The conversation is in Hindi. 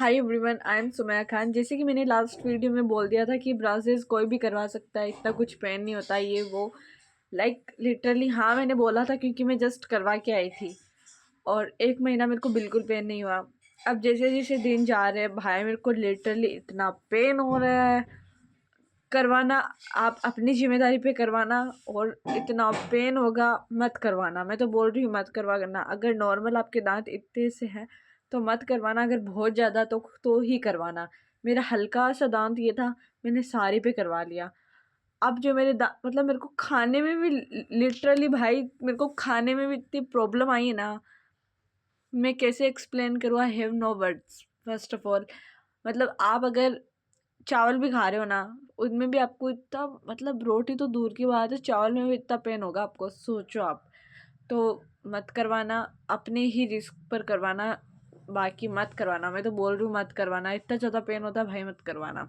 Hi everyone, I am Sumaiya Khan. जैसे कि मैंने लास्ट वीडियो में बोल दिया था कि ब्रासेस कोई भी करवा सकता है, इतना कुछ पेन नहीं होता ये वो। लिटरली हाँ, मैंने बोला था क्योंकि मैं जस्ट करवा के आई थी और 1 महीना मेरे को बिल्कुल पेन नहीं हुआ। अब जैसे जैसे दिन जा रहे हैं भाई, मेरे को लिटरली इतना पेन हो रहा है। करवाना आप अपनी जिम्मेदारी पे करवाना, और इतना पेन होगा मत करवाना। मैं तो बोल रही हूँ मत करवाना। अगर नॉर्मल आपके दांत इतने से हैं तो मत करवाना, अगर बहुत ज़्यादा तो ही करवाना। मेरा हल्का सा दांत ये था, मैंने सारे पे करवा लिया। अब जो मेरे मतलब मेरे को खाने में भी लिटरली भाई, मेरे को खाने में भी इतनी प्रॉब्लम आई है ना, मैं कैसे एक्सप्लेन करूँ। I have no words first of all. मतलब आप अगर चावल भी खा रहे हो ना, उनमें भी आपको इतना, मतलब रोटी तो दूर की बात है, चावल में भी इतना पेन होगा आपको, सोचो आप। तो मत करवाना, अपने ही रिस्क पर करवाना, बाकी मत करवाना। मैं तो बोल रही हूँ मत करवाना, इतना ज़्यादा पेन होता है भाई, मत करवाना।